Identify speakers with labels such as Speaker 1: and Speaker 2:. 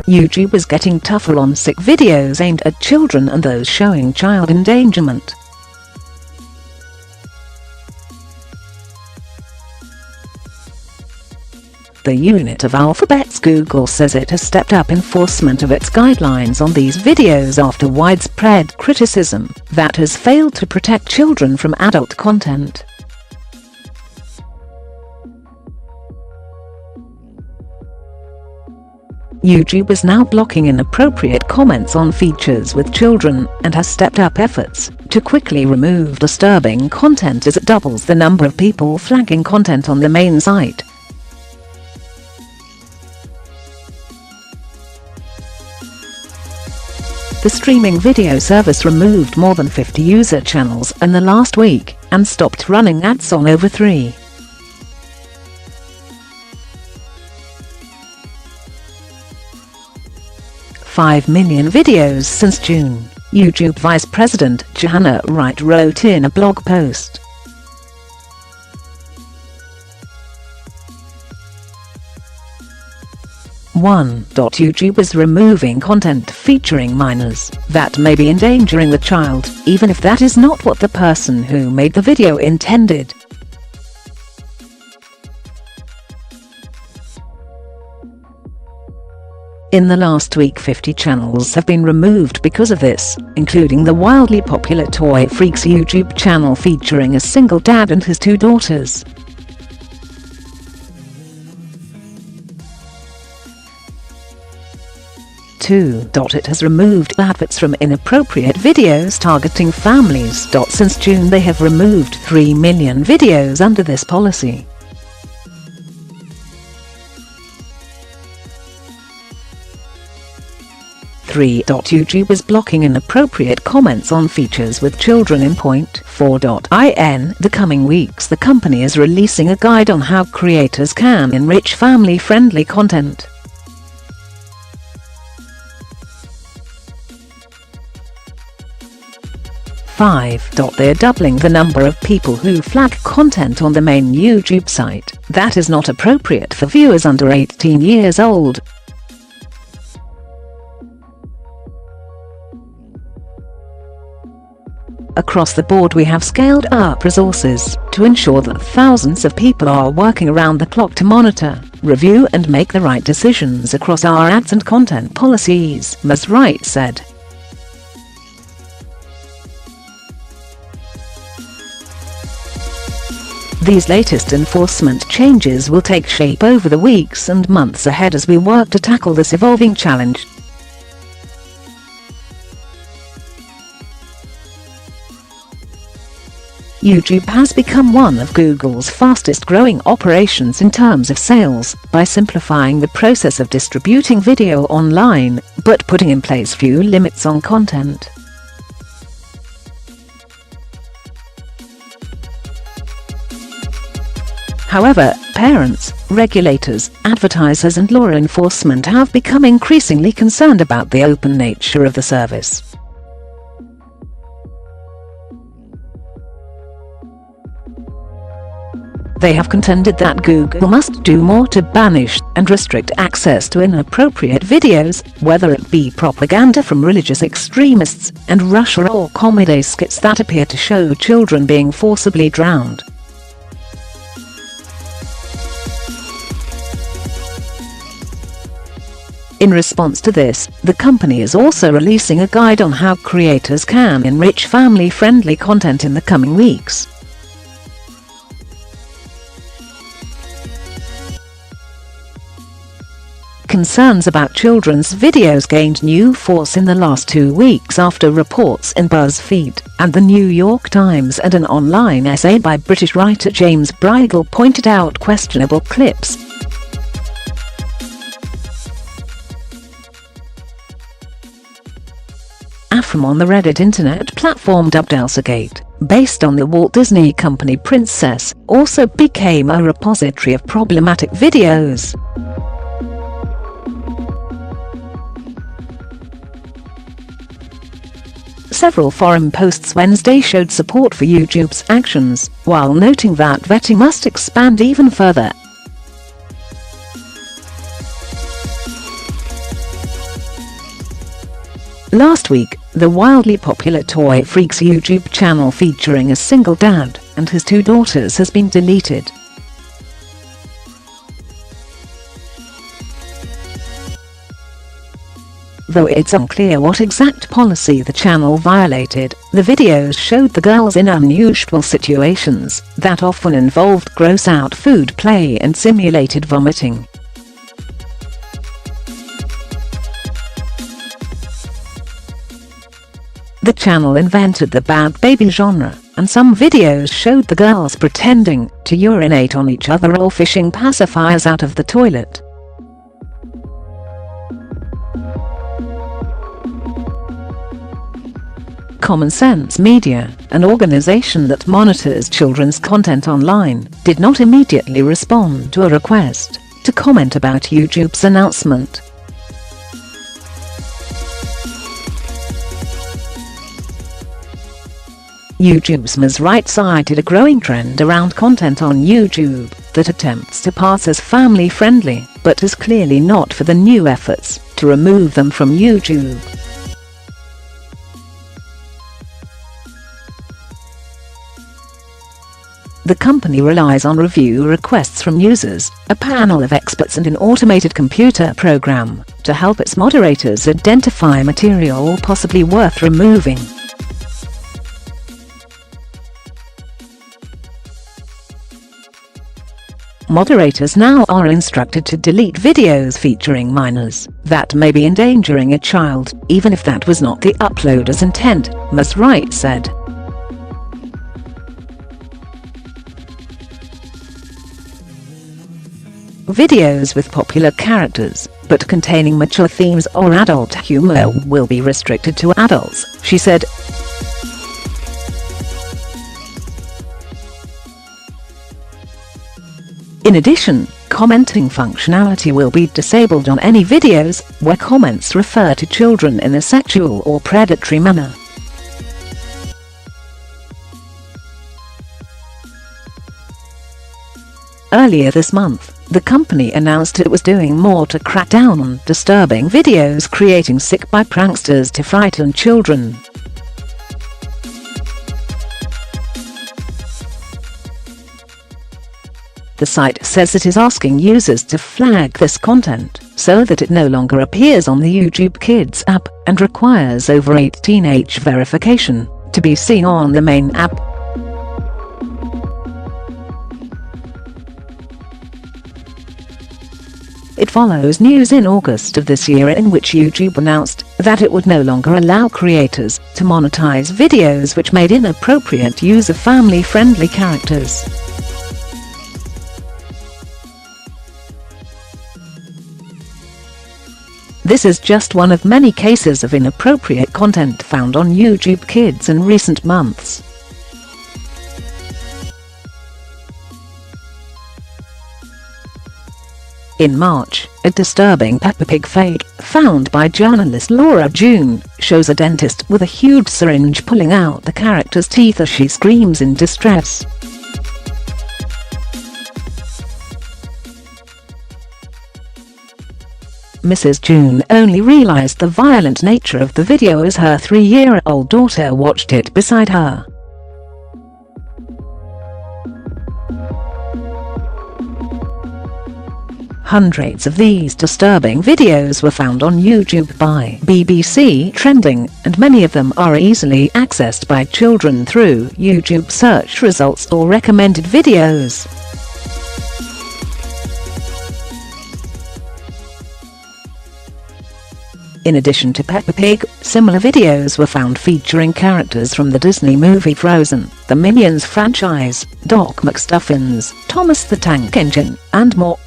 Speaker 1: YouTube is getting tougher on sick videos aimed at children and those showing child endangerment. The unit of Alphabet's Google says it has stepped up enforcement of its guidelines on these videos after widespread criticism that has failed to protect children from adult content. YouTube is now blocking inappropriate comments on features with children and has stepped up efforts to quickly remove disturbing content as it doubles the number of people flagging content on the main site. The streaming video service removed more than 50 user channels in the last week and stopped running ads on over 3.5 million videos since June, YouTube Vice President Johanna Wright wrote in a blog post. YouTube is removing content featuring minors that may be endangering the child, even if that is not what the person who made the video intended. In the last week, 50 channels have been removed because of this, including the wildly popular Toy Freaks YouTube channel featuring a single dad and his 2 daughters. It has removed adverts from inappropriate videos targeting families. Since June they have removed 3 million videos under this policy. YouTube is blocking inappropriate comments on features with children in .4.In the coming weeks. The company is releasing a guide on how creators can enrich family-friendly content. They are doubling the number of people who flag content on the main YouTube site that is not appropriate for viewers under 18 years old. Across the board we have scaled up resources to ensure that thousands of people are working around the clock to monitor, review and make the right decisions across our ads and content policies, Ms Wright said. These latest enforcement changes will take shape over the weeks and months ahead as we work to tackle this evolving challenge. YouTube has become one of Google's fastest-growing operations in terms of sales by simplifying the process of distributing video online, but putting in place few limits on content. However, parents, regulators, advertisers and law enforcement have become increasingly concerned about the open nature of the service. They have contended that Google must do more to banish and restrict access to inappropriate videos, whether it be propaganda from religious extremists and Russia or comedy skits that appear to show children being forcibly drowned. In response to this, the company is also releasing a guide on how creators can enrich family-friendly content in the coming weeks. Concerns about children's videos gained new force in the last 2 weeks after reports in BuzzFeed and the New York Times and an online essay by British writer James Bridle pointed out questionable clips. From on the Reddit internet platform dubbed ElsaGate, based on the Walt Disney Company princess, also became a repository of problematic videos. Several forum posts Wednesday showed support for YouTube's actions, while noting that vetting must expand even further. Last week, the wildly popular Toy Freaks YouTube channel featuring a single dad and his 2 daughters has been deleted. Though it's unclear what exact policy the channel violated, the videos showed the girls in unusual situations that often involved gross-out food play and simulated vomiting. The channel invented the bad baby genre, and some videos showed the girls pretending to urinate on each other or fishing pacifiers out of the toilet. Common Sense Media, an organization that monitors children's content online, did not immediately respond to a request to comment about YouTube's announcement. YouTube's Ms Wright cited a growing trend around content on YouTube that attempts to pass as family-friendly, but is clearly not for the new efforts to remove them from YouTube. The company relies on review requests from users, a panel of experts and an automated computer program to help its moderators identify material possibly worth removing. Moderators now are instructed to delete videos featuring minors that may be endangering a child, even if that was not the uploader's intent, Ms Wright said. Videos with popular characters, but containing mature themes or adult humor will be restricted to adults, she said. In addition, commenting functionality will be disabled on any videos where comments refer to children in a sexual or predatory manner. Earlier this month, the company announced it was doing more to crack down on disturbing videos creating sick by pranksters to frighten children. The site says it is asking users to flag this content so that it no longer appears on the YouTube Kids app and requires over 18 age verification to be seen on the main app. It follows news in August of this year in which YouTube announced that it would no longer allow creators to monetize videos which made inappropriate use of family-friendly characters. This is just one of many cases of inappropriate content found on YouTube Kids in recent months. In March, a disturbing Peppa Pig fake, found by journalist Laura June, shows a dentist with a huge syringe pulling out the character's teeth as she screams in distress. Mrs. June only realized the violent nature of the video as her 3-year-old daughter watched it beside her. Hundreds of these disturbing videos were found on YouTube by BBC Trending, and many of them are easily accessed by children through YouTube search results or recommended videos. In addition to Peppa Pig, similar videos were found featuring characters from the Disney movie Frozen, the Minions franchise, Doc McStuffins, Thomas the Tank Engine, and more.